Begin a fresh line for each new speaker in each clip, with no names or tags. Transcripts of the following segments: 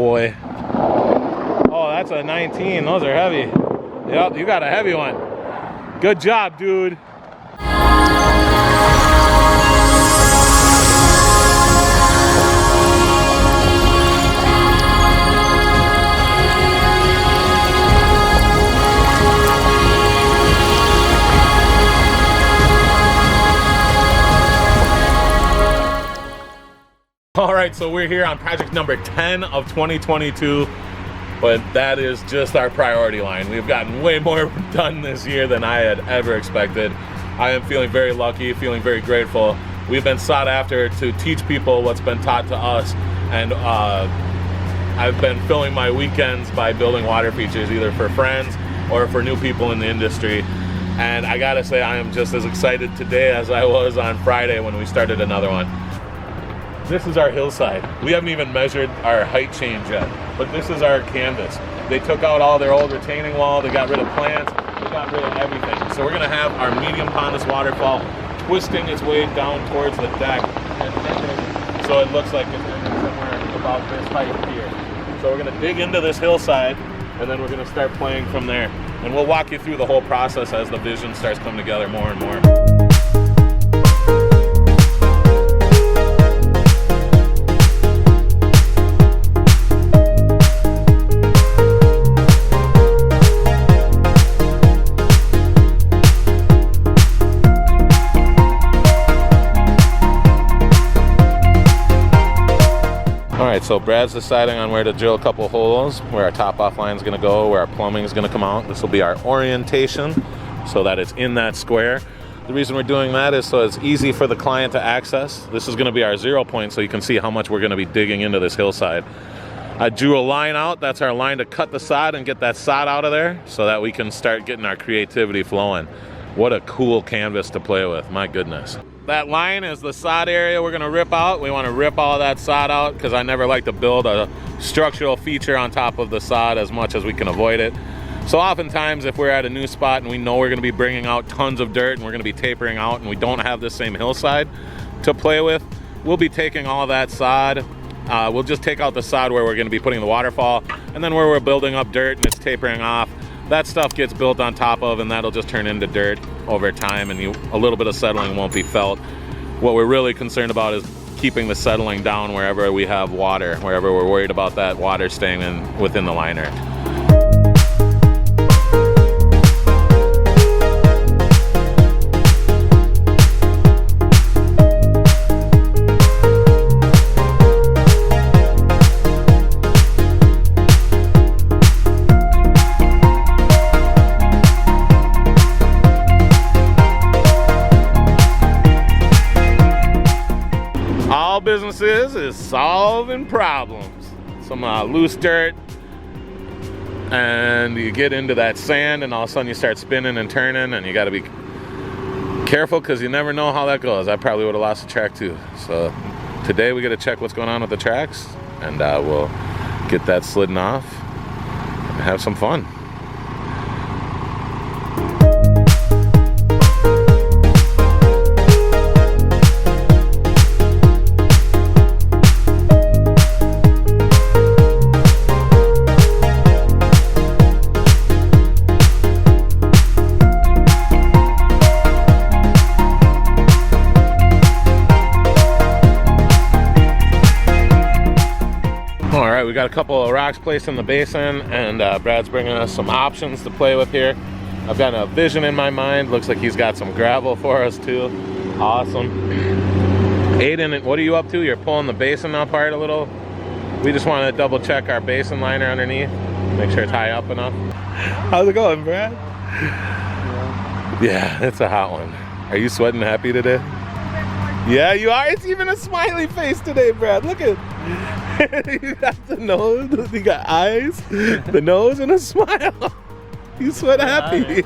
boy. Oh, that's a 19. Those are heavy. Yep, you got a heavy one. Good job, dude. All right, so we're here on project number 10 of 2022, but that is just our priority line. We've gotten way more done this year than I had ever expected. I am feeling very lucky, feeling very grateful. We've been sought after to teach people what's been taught to us, and I've been filling my weekends by building water features, either for friends or for new people in the industry. And I gotta say, I am just as excited today as I was on Friday when we started another one. This is our hillside. We haven't even measured our height change yet, but this is our canvas. They took out all their old retaining wall, they got rid of plants, they got rid of everything. So we're gonna have our medium Pondless Waterfall twisting its way down towards the deck, and so it looks like it's somewhere about this height here. So we're gonna dig into this hillside, and then we're gonna start playing from there. And we'll walk you through the whole process as the vision starts coming together more and more. Alright, so Brad's deciding on where to drill a couple holes, where our top-off line is going to go, where our plumbing is going to come out. This will be our orientation, so that it's in that square. The reason we're doing that is so it's easy for the client to access. This is going to be our 0 point, so you can see how much we're going to be digging into this hillside. I drew a line out. That's our line to cut the sod and get that sod out of there, so that we can start getting our creativity flowing. What a cool canvas to play with, my goodness. That line is the sod area we're gonna rip out. We wanna rip all that sod out because I never like to build a structural feature on top of the sod as much as we can avoid it. So oftentimes if we're at a new spot and we know we're gonna be bringing out tons of dirt and we're gonna be tapering out and we don't have the same hillside to play with, we'll be taking all that sod. We'll just take out the sod where we're gonna be putting the waterfall, and then where we're building up dirt and it's tapering off, that stuff gets built on top of, and that'll just turn into dirt over time, and a little bit of settling won't be felt. What we're really concerned about is keeping the settling down wherever we have water, wherever we're worried about that water staying within the liner. Business is solving problems. Some loose dirt, and you get into that sand, and all of a sudden you start spinning and turning, and you got to be careful because you never know how that goes. I probably would have lost the track too. So today we got to check what's going on with the tracks, and we'll get that slidden off and have some fun. We got a couple of rocks placed in the basin, and Brad's bringing us some options to play with here. I've got a vision in my mind. Looks like he's got some gravel for us too. Awesome. Aiden, what are you up to? You're pulling the basin apart a little. We just want to double check our basin liner underneath, make sure it's high up enough. How's it going, Brad? Yeah, it's a hot one. Are you sweating happy today? Yeah, you are. It's even a smiley face today, Brad. Look at you got the nose, you got eyes, the nose, and a smile. You sweat happy.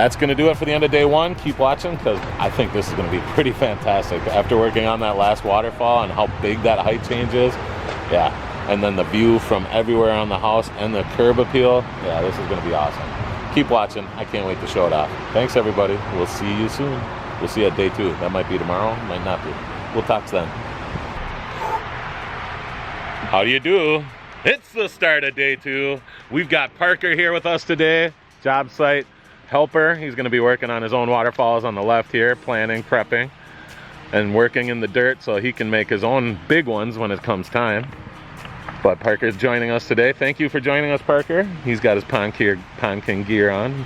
that's going to do it for the end of day one. Keep watching, because I think this is going to be pretty fantastic. After working on that last waterfall and how big that height change is, yeah. And then the view from everywhere on the house and the curb appeal, yeah, this is going to be awesome. Keep watching. I can't wait to show it off. Thanks, everybody. We'll see you soon. We'll see you at day 2. That might be tomorrow, might not be. We'll talk then. How do you do? It's the start of day 2. We've got Parker here with us today, job site helper. He's going to be working on his own waterfalls on the left here, planning, prepping, and working in the dirt so he can make his own big ones when it comes time. But Parker's joining us today. Thank you for joining us, Parker. He's got his Pond King gear on.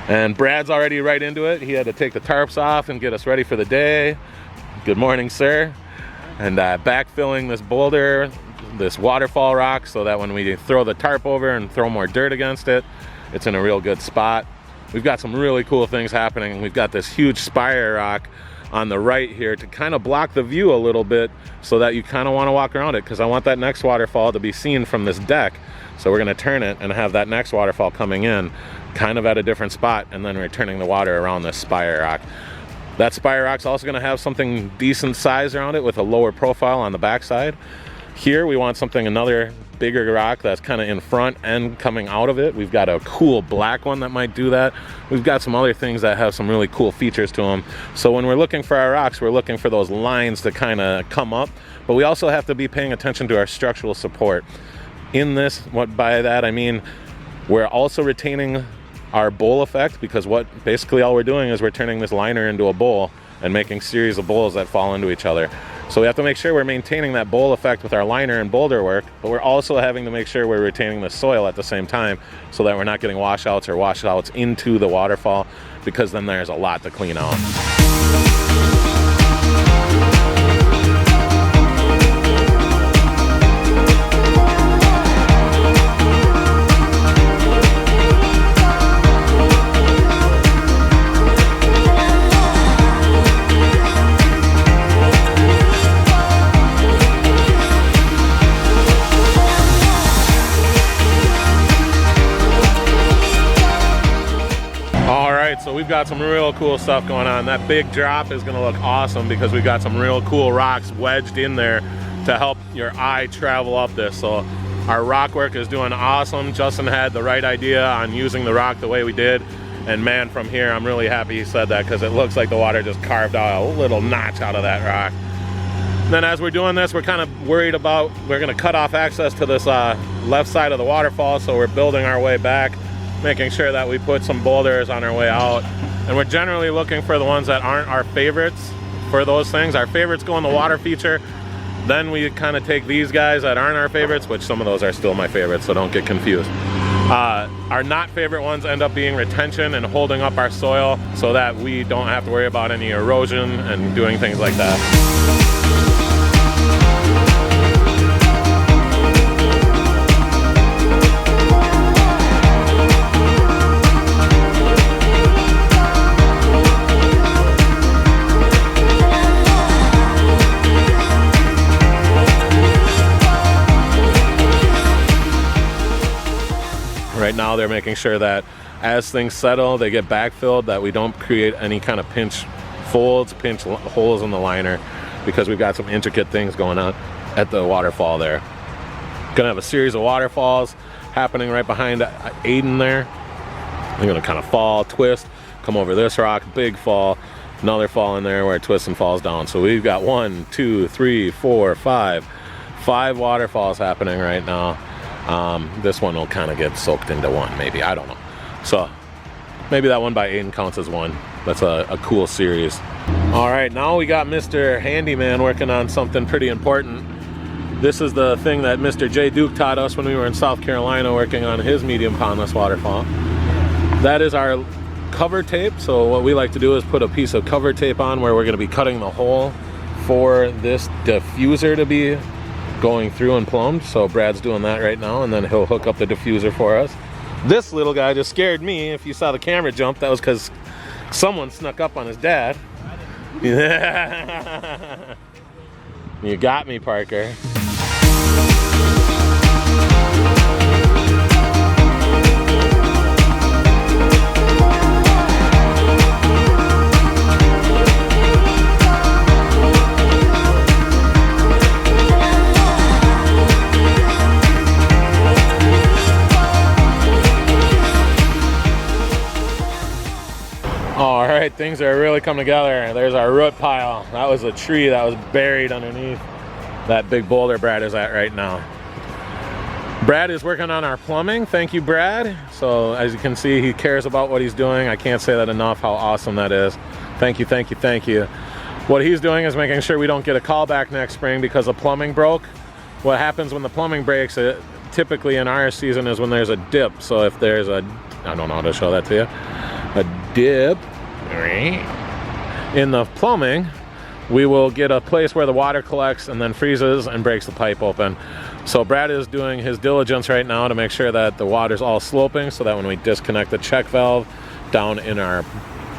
And Brad's already right into it. He had to take the tarps off and get us ready for the day. Good morning, sir. And backfilling this boulder, this waterfall rock, so that when we throw the tarp over and throw more dirt against it, it's in a real good spot. We've got some really cool things happening. We've got this huge spire rock on the right here to kind of block the view a little bit, so that you kind of want to walk around it, because I want that next waterfall to be seen from this deck. So we're going to turn it and have that next waterfall coming in kind of at a different spot, and then returning the water around this spire rock. That spire rock's also going to have something decent size around it with a lower profile on the backside. Here we want something, another bigger rock that's kind of in front and coming out of it. We've got a cool black one that might do that. We've got some other things that have some really cool features to them. So when we're looking for our rocks, we're looking for those lines to kind of come up, but we also have to be paying attention to our structural support. In this, what by that I mean, we're also retaining our bowl effect, because what basically all we're doing is we're turning this liner into a bowl and making series of bowls that fall into each other. So we have to make sure we're maintaining that bowl effect with our liner and boulder work, but we're also having to make sure we're retaining the soil at the same time, so that we're not getting washouts or washouts into the waterfall, because then there's a lot to clean out. So we've got some real cool stuff going on. That big drop is going to look awesome, because we've got some real cool rocks wedged in there to help your eye travel up this. So our rock work is doing awesome. Justin had the right idea on using the rock the way we did, and man, from here I'm really happy he said that, because it looks like the water just carved out a little notch out of that rock. And then as we're doing this, we're kind of worried about, we're going to cut off access to this left side of the waterfall, so we're building our way back, making sure that we put some boulders on our way out. And we're generally looking for the ones that aren't our favorites for those things. Our favorites go in the water feature. Then we kind of take these guys that aren't our favorites, which some of those are still my favorites, so don't get confused. Our not favorite ones end up being retention and holding up our soil, so that we don't have to worry about any erosion and doing things like that. Right now they're making sure that as things settle, they get backfilled, that we don't create any kind of pinch folds, pinch holes in the liner, because we've got some intricate things going on at the waterfall there. Gonna have a series of waterfalls happening right behind Aiden there. They're gonna kind of fall, twist, come over this rock, big fall, another fall in there where it twists and falls down. So we've got 1, 2, 3, 4, 5 waterfalls happening right now. This one will kind of get soaked into one, maybe, I don't know. So maybe that one by Aiden counts as one. That's a cool series. All right, now we got Mr. Handyman working on something pretty important. This is the thing that Mr. J. Duke taught us when we were in South Carolina working on his medium pondless waterfall. That is our cover tape. So what we like to do is put a piece of cover tape on where we're going to be cutting the hole for this diffuser to be going through and plumbed. So Brad's doing that right now, and then he'll hook up the diffuser for us. This little guy just scared me. If you saw the camera jump, that was because someone snuck up on his dad. Yeah. You got me, Parker. right, things are really coming together. There's our root pile. That was a tree that was buried underneath that big boulder Brad is at right now. Brad is working on our plumbing. Thank you, Brad. So as you can see, he cares about what he's doing. I can't say that enough, how awesome that is. Thank you, thank you, thank you. What he's doing is making sure we don't get a call back next spring because the plumbing broke. What happens when the plumbing breaks, typically in our season, is when there's a dip. So if there's a, I don't know how to show that to you, a dip in the plumbing, we will get a place where the water collects and then freezes and breaks the pipe open. So Brad is doing his diligence right now to make sure that the water's all sloping so that when we disconnect the check valve down in our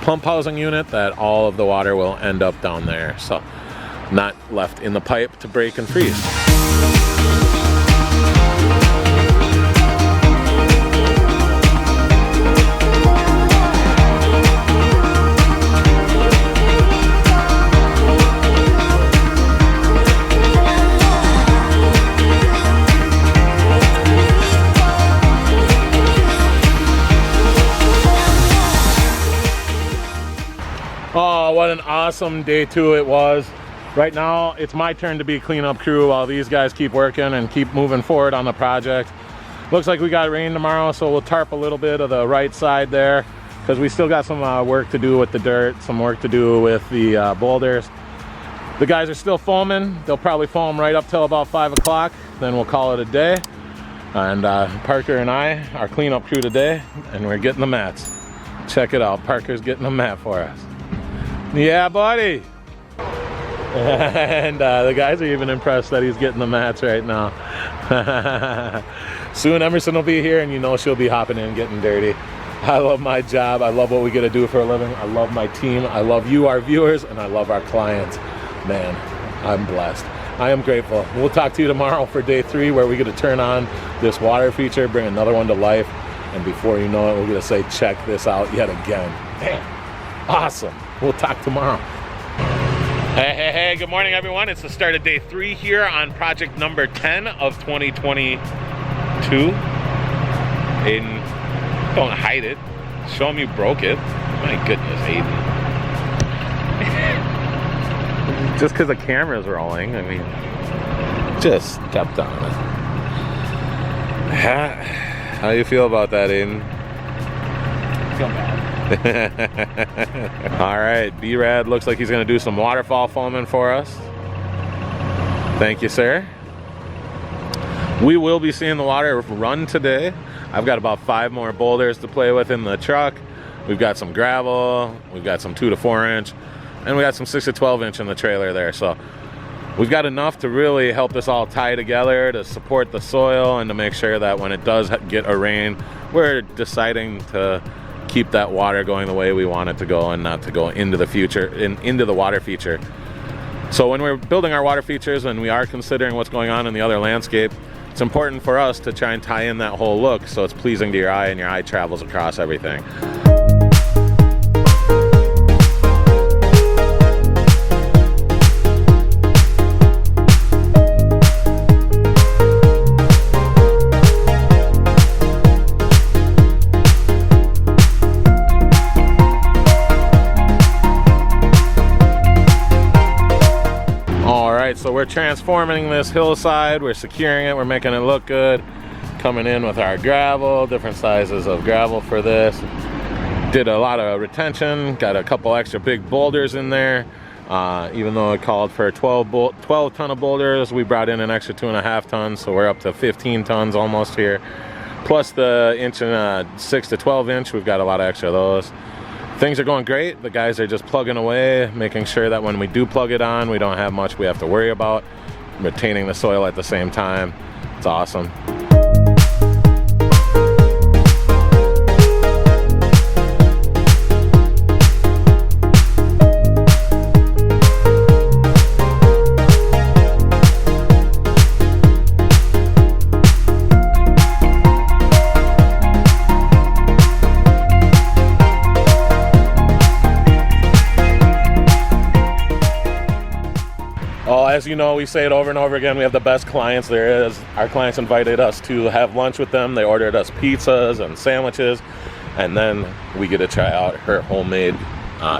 pump housing unit, that all of the water will end up down there. So not left in the pipe to break and freeze. Oh, what an awesome day 2 it was. Right now, it's my turn to be cleanup crew while these guys keep working and keep moving forward on the project. Looks like we got rain tomorrow, so we'll tarp a little bit of the right side there because we still got some work to do with the dirt, some work to do with the boulders. The guys are still foaming. They'll probably foam right up till about 5 o'clock. Then we'll call it a day. And Parker and I are cleanup crew today, and we're getting the mats. Check it out. Parker's getting a mat for us. Yeah, buddy. And the guys are even impressed that he's getting the mats right now. Soon Emerson will be here, and you know she'll be hopping in getting dirty. I love my job. I love what we get to do for a living. I love my team. I love you, our viewers, and I love our clients. Man, I'm blessed. I am grateful. We'll talk to you tomorrow for day 3 where we get to turn on this water feature, bring another one to life, and before you know it, we're going to say, check this out yet again. Damn, awesome. We'll talk tomorrow. Hey, good morning, everyone. It's the start of day 3 here on project number 10 of 2022. Aiden, don't hide it. Show them you broke it. My goodness, Aiden. Just because the camera's rolling, I mean, just stepped on it. How do you feel about that, Aiden?
I feel bad.
All right, B-Rad looks like he's going to do some waterfall foaming for us. Thank you, sir. We will be seeing the water run today. I've got about 5 more boulders to play with in the truck. We've got some gravel, we've got some 2 to 4 inch, and we got some 6 to 12 inch in the trailer there. So we've got enough to really help this all tie together to support the soil and to make sure that when it does get a rain, we're deciding to keep that water going the way we want it to go and not to go into the future, into the water feature. So when we're building our water features and we are considering what's going on in the other landscape, it's important for us to try and tie in that whole look so it's pleasing to your eye and your eye travels across everything. So we're transforming this hillside, we're securing it, we're making it look good, coming in with our gravel, different sizes of gravel for this. Did a lot of retention, got a couple extra big boulders in there. Even though it called for 12 ton of boulders, we brought in an extra 2.5 tons, so we're up to 15 tons almost here. Plus the inch and 6 to 12 inch, we've got a lot of extra of those. Things are going great. The guys are just plugging away, making sure that when we do plug it on, we don't have much we have to worry about. Retaining the soil at the same time. It's awesome. As you know, we say it over and over again, we have the best clients there is. Our clients invited us to have lunch with them. They ordered us pizzas and sandwiches, and then we get to try out her homemade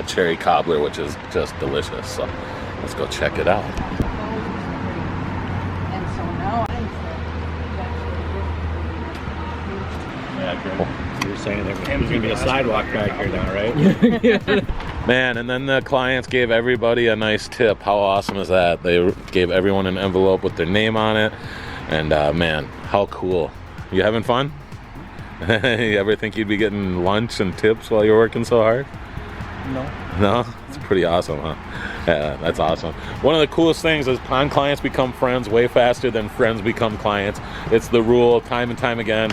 cherry cobbler, which is just delicious. So let's go check it out.
And so now
You were saying there's gonna be a sidewalk back here now, right?
Man, and then the clients gave everybody a nice tip. How awesome is that? They gave everyone an envelope with their name on it. And man, how cool. You having fun? You ever think you'd be getting lunch and tips while you're working so hard?
No.
No? It's pretty awesome, huh? Yeah, that's awesome. One of the coolest things is pond clients become friends way faster than friends become clients. It's the rule time and time again.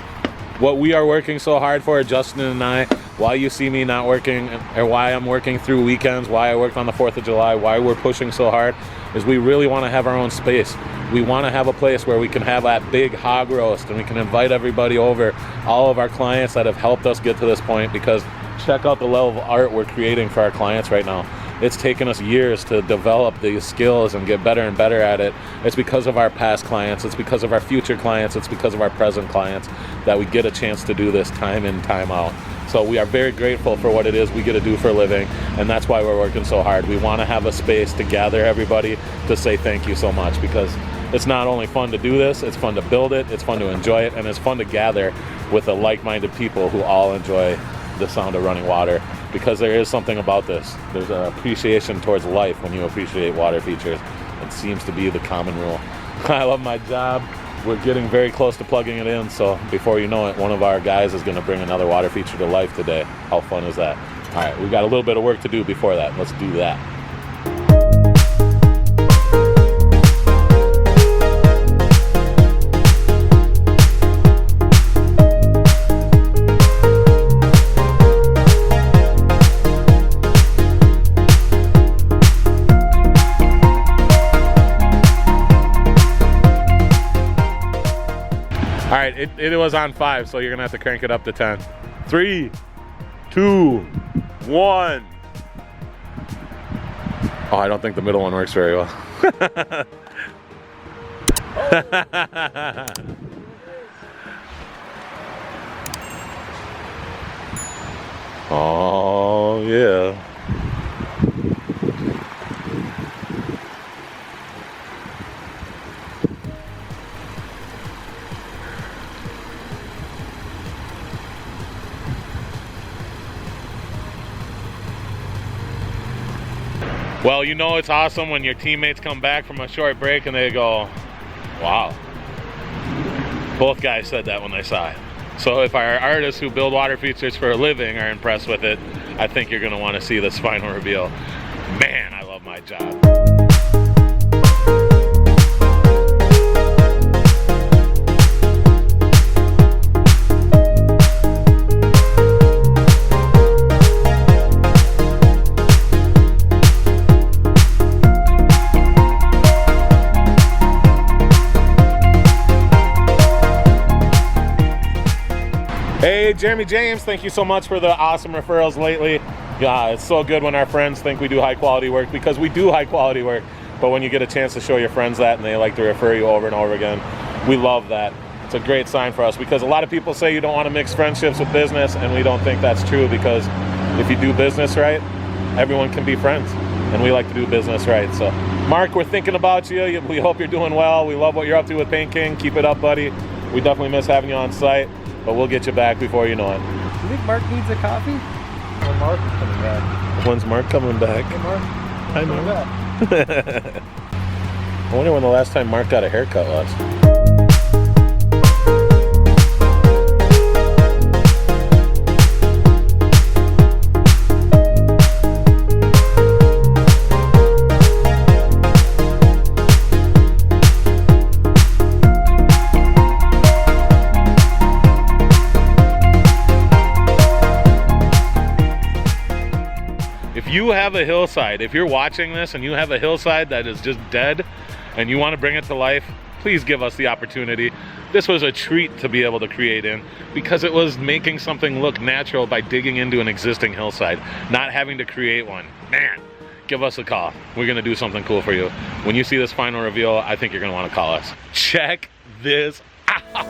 What we are working so hard for, Justin and I, why you see me not working, or why I'm working through weekends, why I worked on the 4th of July, why we're pushing so hard, is we really want to have our own space. We want to have a place where we can have that big hog roast and we can invite everybody over, all of our clients that have helped us get to this point, because check out the level of art we're creating for our clients right now. It's taken us years to develop these skills and get better and better at it. It's because of our past clients, it's because of our future clients, it's because of our present clients that we get a chance to do this time in, time out. So we are very grateful for what it is we get to do for a living, and that's why we're working so hard. We want to have a space to gather everybody to say thank you so much, because it's not only fun to do this, it's fun to build it, it's fun to enjoy it, and it's fun to gather with the like-minded people who all enjoy the sound of running water, because there is something about this. There's an appreciation towards life when you appreciate water features. It seems to be the common rule. I love my job. We're getting very close to plugging it in, so before you know it, one of our guys is going to bring another water feature to life today. How fun is that? All right, we've got a little bit of work to do before that. Let's do that. All right, it was on 5, so you're gonna have to crank it up to 10. 3, 2, 1. Oh, I don't think the middle one works very well. Oh, yeah. Well, you know it's awesome when your teammates come back from a short break and they go, wow. Both guys said that when they saw it. So if our artists who build water features for a living are impressed with it, I think you're going to want to see this final reveal. Man, I love my job. Hey, Jeremy James, thank you so much for the awesome referrals lately. Yeah, it's so good when our friends think we do high quality work, because we do high quality work. But when you get a chance to show your friends that and they like to refer you over and over again, we love that. It's a great sign for us, because a lot of people say you don't want to mix friendships with business, and we don't think that's true, because if you do business right, everyone can be friends, and we like to do business right. So, Mark, we're thinking about you. We hope you're doing well. We love what you're up to with Paint King. Keep it up, buddy. We definitely miss having you on site, but we'll get you back before you know it.
You think Mark needs a coffee? Or Mark is coming back?
When's Mark coming back?
Hey, Mark.
Hi, Mark. I wonder when the last time Mark got a haircut was. If you have a hillside, if you're watching this and you have a hillside that is just dead and you want to bring it to life, please give us the opportunity. This was a treat to be able to create in, because it was making something look natural by digging into an existing hillside, not having to create one. Man, give us a call. We're going to do something cool for you. When you see this final reveal, I think you're going to want to call us. Check this out.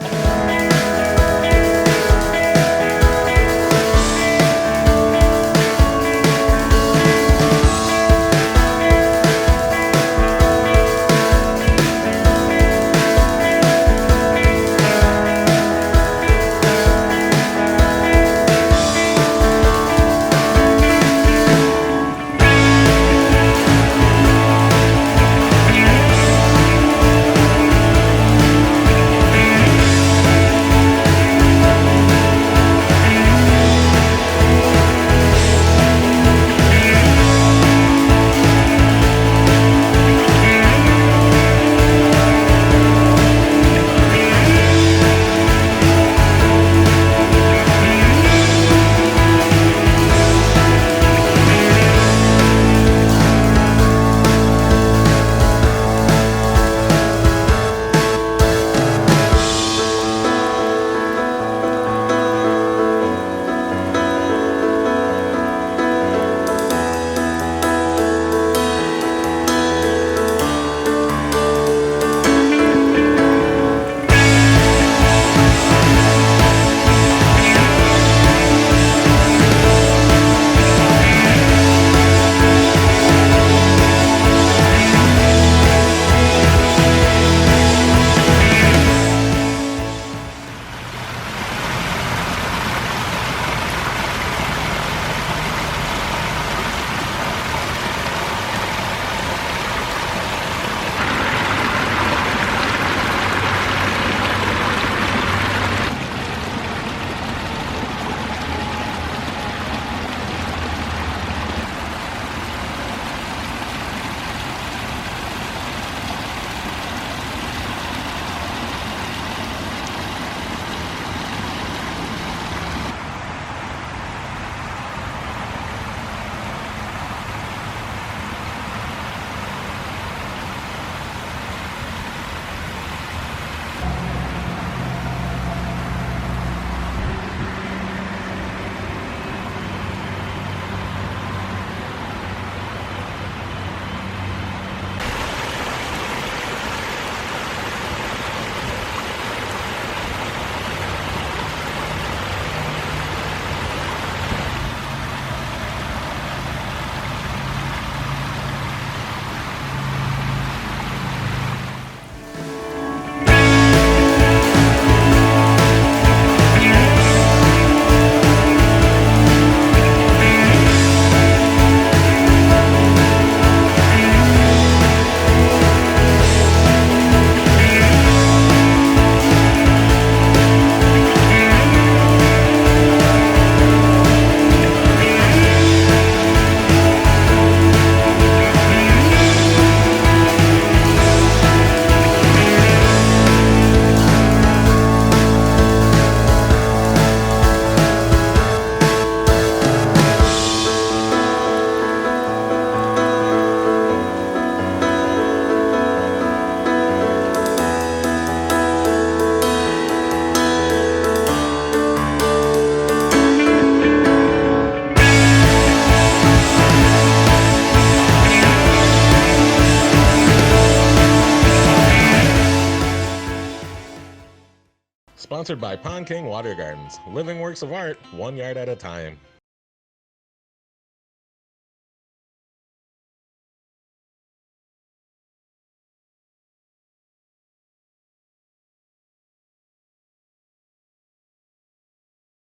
Sponsored by Pond King Water Gardens. Living works of art, 1 yard at a time.